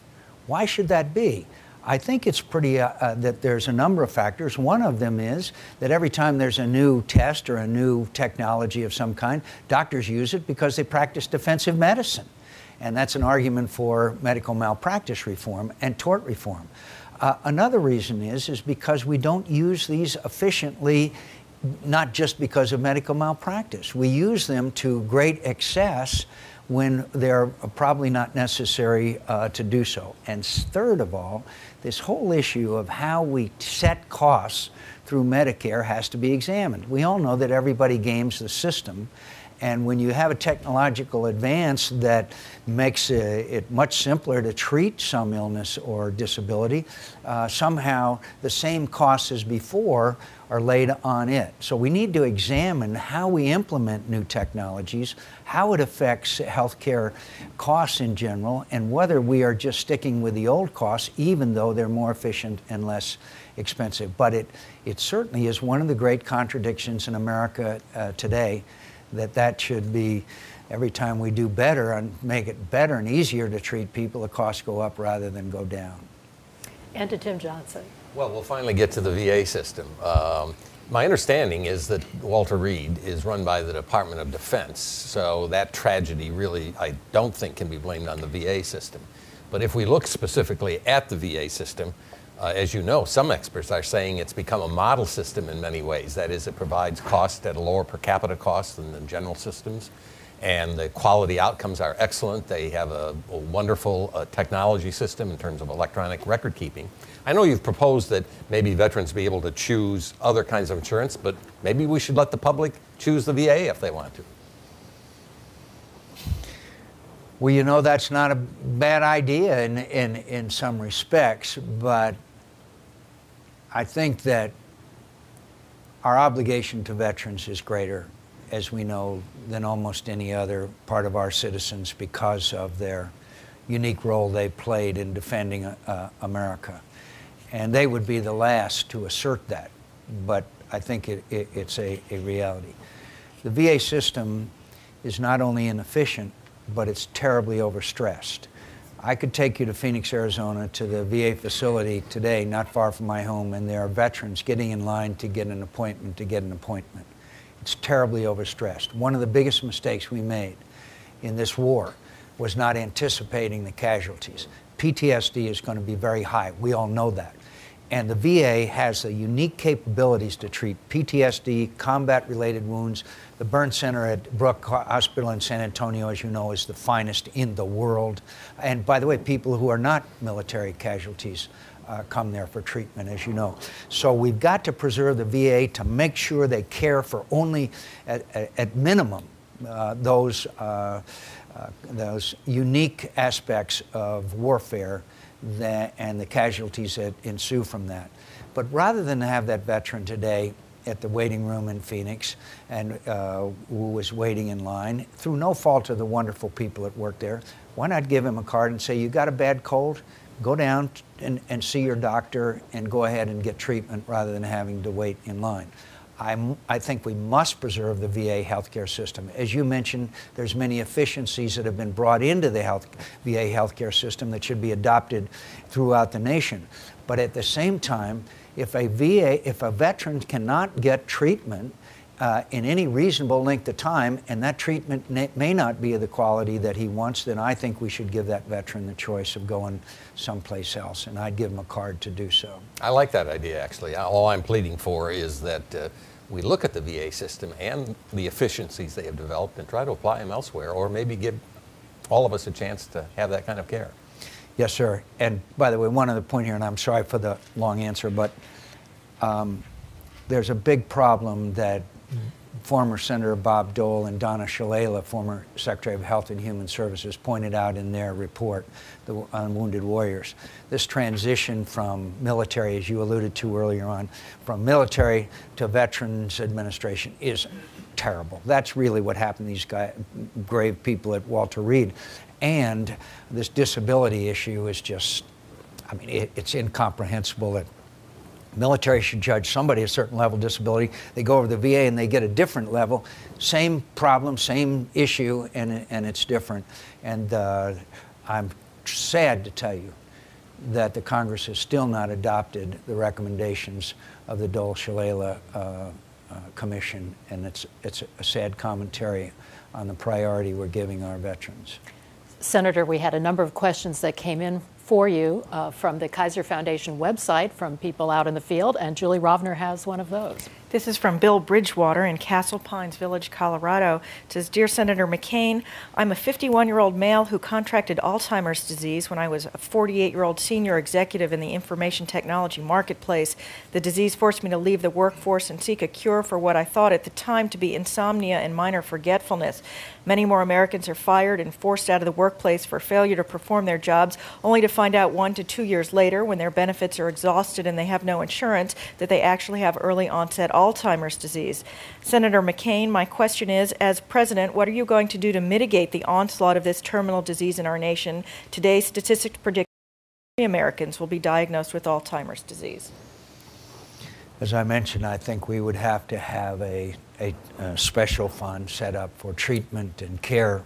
Why should that be? I think it's pretty, that there's a number of factors. One of them is that every time there's a new test or a new technology of some kind, doctors use it because they practice defensive medicine. And that's an argument for medical malpractice reform and tort reform. Another reason is because we don't use these efficiently, not just because of medical malpractice. We use them to great excess when they're probably not necessary to do so. And third of all, this whole issue of how we set costs through Medicare has to be examined. We all know that everybody games the system, and when you have a technological advance that makes it much simpler to treat some illness or disability, somehow the same costs as before are laid on it. So we need to examine how we implement new technologies, how it affects healthcare costs in general, and whether we are just sticking with the old costs, even though they're more efficient and less expensive. But it certainly is one of the great contradictions in America today, that should be, every time we do better and make it better and easier to treat people, the costs go up rather than go down. And to Tim Johnson. Well, we'll finally get to the VA system. My understanding is that Walter Reed is run by the Department of Defense, so that tragedy really, I don't think, can be blamed on the VA system. But if we look specifically at the VA system, as you know, some experts are saying it's become a model system in many ways. That is, it provides cost at a lower per capita cost than the general systems, and the quality outcomes are excellent. They have a wonderful technology system in terms of electronic record keeping. I know you've proposed that maybe veterans be able to choose other kinds of insurance, but maybe we should let the public choose the VA if they want to. Well, you know, that's not a bad idea in some respects, but I think that our obligation to veterans is greater, as we know, than almost any other part of our citizens because of their unique role they played in defending America. And they would be the last to assert that, but I think it's a reality. The VA system is not only inefficient, but it's terribly overstressed. I could take you to Phoenix, Arizona, to the VA facility today, not far from my home, and there are veterans getting in line to get an appointment, It's terribly overstressed. One of the biggest mistakes we made in this war was not anticipating the casualties. PTSD is going to be very high. We all know that. And the VA has the unique capabilities to treat PTSD, combat-related wounds. The burn center at Brooke Hospital in San Antonio, as you know, is the finest in the world. And by the way, people who are not military casualties come there for treatment, as you know. So we've got to preserve the VA to make sure they care for only, at minimum, those unique aspects of warfare and the casualties that ensue from that. But rather than have that veteran today at the waiting room in Phoenix and who was waiting in line, through no fault of the wonderful people that work there, why not give him a card and say, you got a bad cold? Go down and see your doctor and go ahead and get treatment rather than having to wait in line. I think we must preserve the VA healthcare system. As you mentioned, there's many efficiencies that have been brought into the VA healthcare system that should be adopted throughout the nation. But at the same time, if a veteran cannot get treatment in any reasonable length of time, and that treatment may not be of the quality that he wants, then I think we should give that veteran the choice of going someplace else, and I'd give him a card to do so. I like that idea, actually. All I'm pleading for is that we look at the VA system and the efficiencies they have developed and try to apply them elsewhere, or maybe give all of us a chance to have that kind of care. Yes, sir. And by the way, one other point here, and I'm sorry for the long answer, but there's a big problem that former Senator Bob Dole and Donna Shalala, former Secretary of Health and Human Services, pointed out in their report on Wounded Warriors. This transition from military, as you alluded to earlier on, from military to Veterans Administration is terrible. That's really what happened to these brave people at Walter Reed. And this disability issue is just, I mean, it's incomprehensible that military should judge somebody a certain level of disability. They go over to the VA and they get a different level. Same problem, same issue, and it's different. And I'm sad to tell you that the Congress has still not adopted the recommendations of the Dole-Shalala Commission, and it's a sad commentary on the priority we're giving our veterans. Senator, we had a number of questions that came in for you from the Kaiser Foundation website from people out in the field, and Julie Rovner has one of those. This is from Bill Bridgewater in Castle Pines Village, Colorado. It says, Dear Senator McCain, I'm a 51-year-old male who contracted Alzheimer's disease when I was a 48-year-old senior executive in the information technology marketplace. The disease forced me to leave the workforce and seek a cure for what I thought at the time to be insomnia and minor forgetfulness. Many more Americans are fired and forced out of the workplace for failure to perform their jobs, only to find out 1 to 2 years later, when their benefits are exhausted and they have no insurance, that they actually have early onset Alzheimer's disease. Senator McCain, my question is, as president, what are you going to do to mitigate the onslaught of this terminal disease in our nation? Today's statistics predict that Americans will be diagnosed with Alzheimer's disease. As I mentioned, I think we would have to have a special fund set up for treatment and care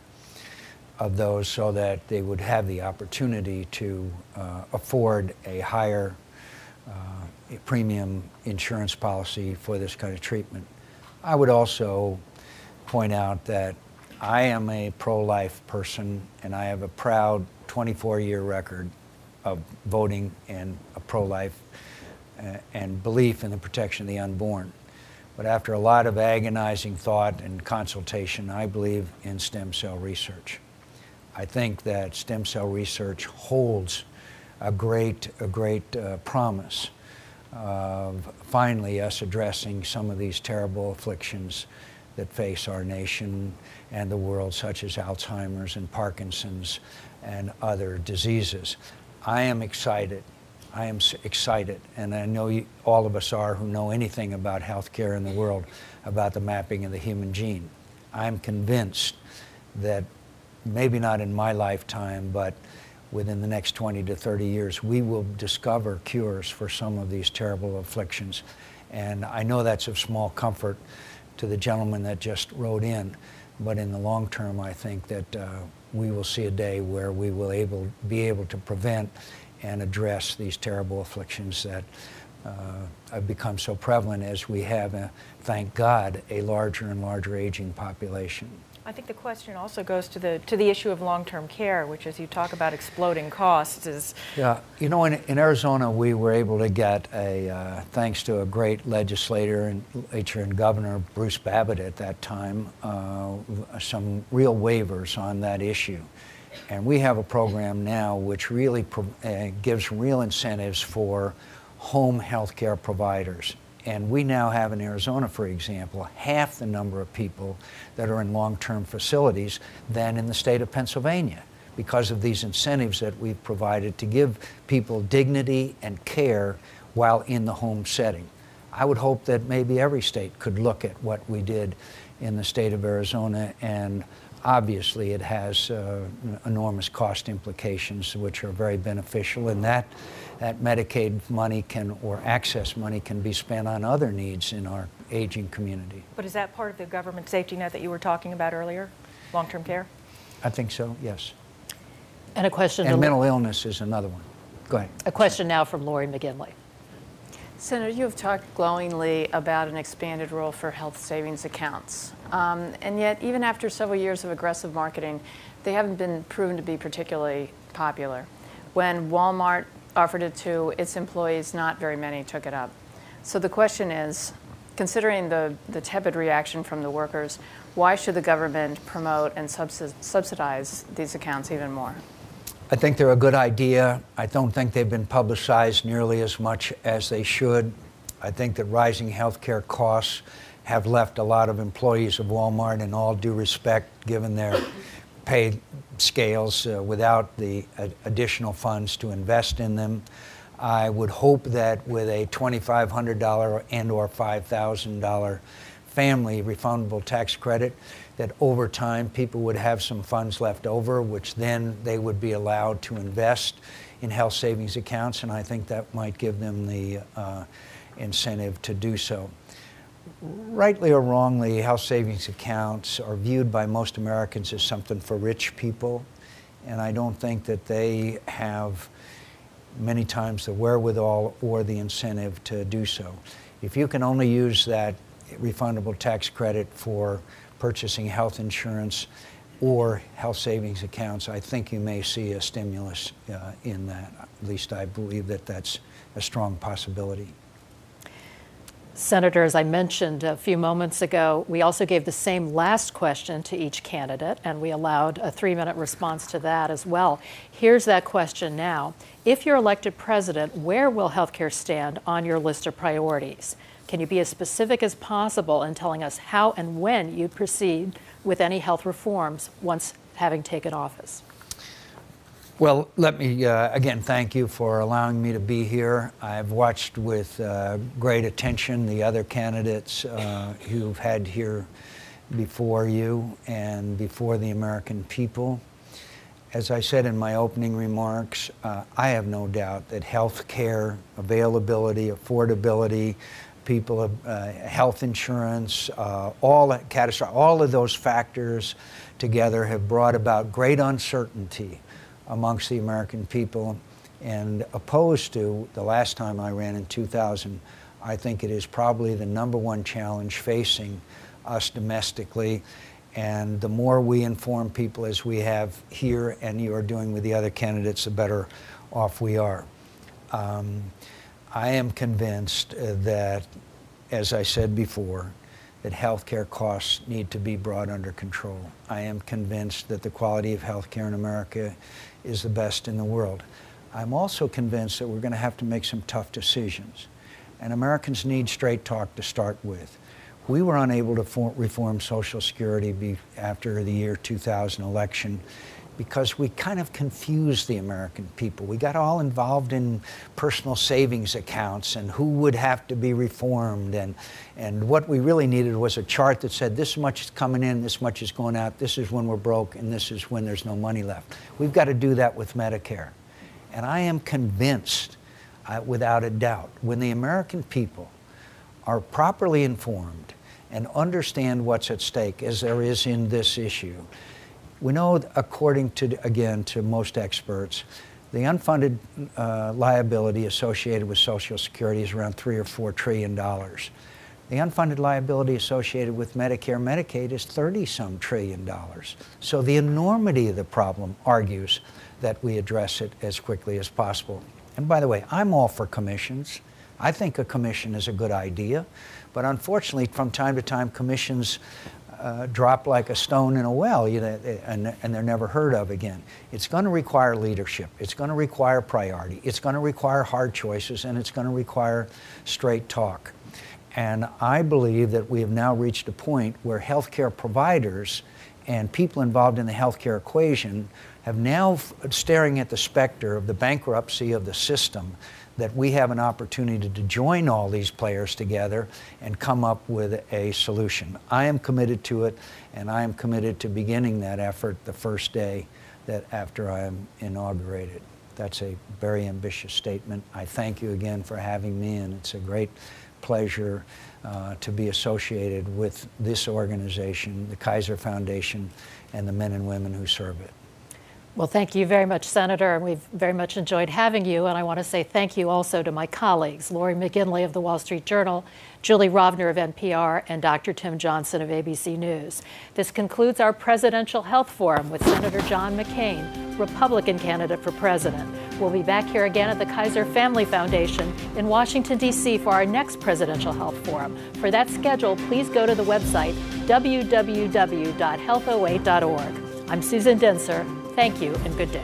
of those so that they would have the opportunity to afford a higher premium insurance policy for this kind of treatment. I would also point out that I am a pro-life person, and I have a proud 24-year record of voting and a pro-life and belief in the protection of the unborn. But after a lot of agonizing thought and consultation, I believe in stem cell research. I think that stem cell research holds a great promise of finally us addressing some of these terrible afflictions that face our nation and the world, such as Alzheimer's and Parkinson's and other diseases. I am excited. I am excited, and I know all of us are who know anything about healthcare in the world, about the mapping of the human gene. I'm convinced that maybe not in my lifetime, but within the next 20 to 30 years, we will discover cures for some of these terrible afflictions. And I know that's of small comfort to the gentleman that just wrote in, but in the long term, I think that we will see a day where we will be able to prevent and address these terrible afflictions that have become so prevalent as we have, thank God, a larger and larger aging population. I think the question also goes to the issue of long-term care, which, as you talk about exploding costs, is... Yeah, you know, in Arizona, we were able to get thanks to a great legislator and Governor Bruce Babbitt at that time, some real waivers on that issue. And we have a program now which really gives real incentives for home health care providers. And we now have in Arizona, for example, half the number of people that are in long-term facilities than in the state of Pennsylvania because of these incentives that we've provided to give people dignity and care while in the home setting. I would hope that maybe every state could look at what we did in the state of Arizona, and obviously it has enormous cost implications which are very beneficial, and that Medicaid money or access money can be spent on other needs in our aging community. But is that part of the government safety net that you were talking about earlier, long-term care? I think so, yes. And a question... And mental illness is another one. Go ahead. A question now from Lori McGinley. Senator, you have talked glowingly about an expanded role for health savings accounts. And yet, even after several years of aggressive marketing, they haven't been proven to be particularly popular. When Walmart offered it to its employees, not very many took it up. So the question is, considering the tepid reaction from the workers, why should the government promote and subsidize these accounts even more? I think they're a good idea. I don't think they've been publicized nearly as much as they should. I think that rising healthcare costs have left a lot of employees of Walmart, in all due respect, given their pay scales, without the additional funds to invest in them. I would hope that with a $2,500 and or $5,000 family refundable tax credit, that over time people would have some funds left over, which then they would be allowed to invest in health savings accounts, and I think that might give them the incentive to do so. Rightly or wrongly, health savings accounts are viewed by most Americans as something for rich people, and I don't think that they have many times the wherewithal or the incentive to do so. If you can only use that refundable tax credit for purchasing health insurance or health savings accounts, I think you may see a stimulus in that. At least I believe that that's a strong possibility. Senator, as I mentioned a few moments ago, we also gave the same last question to each candidate, and we allowed a 3-minute response to that as well. Here's that question now. If you're elected president, where will healthcare stand on your list of priorities? Can you be as specific as possible in telling us how and when you proceed with any health reforms once having taken office? Well, let me again thank you for allowing me to be here. I've watched with great attention the other candidates who've had here before you and before the American people. As I said in my opening remarks, I have no doubt that health care, availability, affordability, people, health insurance, all of those factors together have brought about great uncertainty amongst the American people, and opposed to the last time I ran in 2000, I think it is probably the #1 challenge facing us domestically, And the more we inform people as we have here and you are doing with the other candidates, the better off we are. I am convinced that, as I said before, that healthcare costs need to be brought under control. I am convinced that the quality of healthcare in America is the best in the world. I'm also convinced that we're going to have to make some tough decisions. And Americans need straight talk to start with. We were unable to reform Social Security after the year 2000 election because we kind of confused the American people. We got all involved in personal savings accounts and who would have to be reformed. And what we really needed was a chart that said this much is coming in, this much is going out, this is when we're broke, and this is when there's no money left. We've got to do that with Medicare. And I am convinced, without a doubt, when the American people are properly informed and understand what's at stake, as there is in this issue, we know, according to, again, to most experts, the unfunded liability associated with Social Security is around $3 or $4 trillion. The unfunded liability associated with Medicare, Medicaid is 30-some trillion dollars. So the enormity of the problem argues that we address it as quickly as possible. And by the way, I'm all for commissions. I think a commission is a good idea, but unfortunately, from time to time, commissions drop like a stone in a well, and they're never heard of again. It's going to require leadership. It's going to require priority. It's going to require hard choices, and it's going to require straight talk. And I believe that we have now reached a point where healthcare providers and people involved in the healthcare equation have now staring at the specter of the bankruptcy of the system, that we have an opportunity to join all these players together and come up with a solution. I am committed to it, and I am committed to beginning that effort the first day that after I am inaugurated. That's a very ambitious statement. I thank you again for having me, and it's a great pleasure to be associated with this organization, the Kaiser Foundation, and the men and women who serve it. Well, thank you very much, Senator. We've very much enjoyed having you, and I want to say thank you also to my colleagues, Lori McGinley of the Wall Street Journal, Julie Rovner of NPR, and Dr. Tim Johnson of ABC News. This concludes our Presidential Health Forum with Senator John McCain, Republican candidate for president. We'll be back here again at the Kaiser Family Foundation in Washington, D.C. for our next Presidential Health Forum. For that schedule, please go to the website www.health08.org. I'm Susan Denser. Thank you and good day.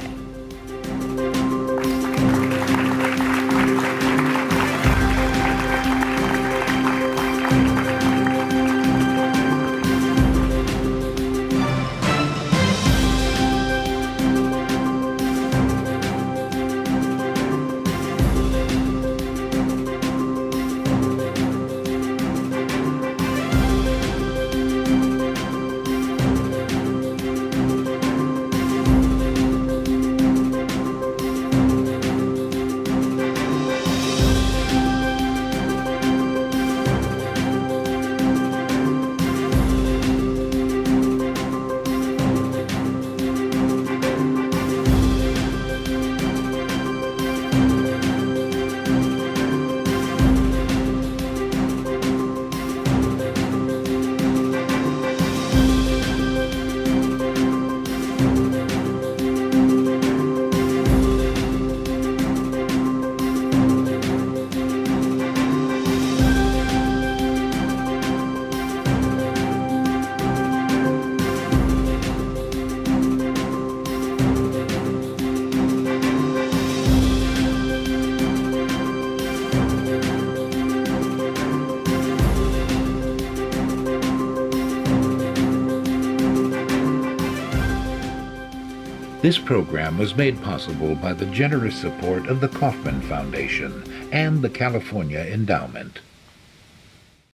This program was made possible by the generous support of the Kauffman Foundation and the California Endowment.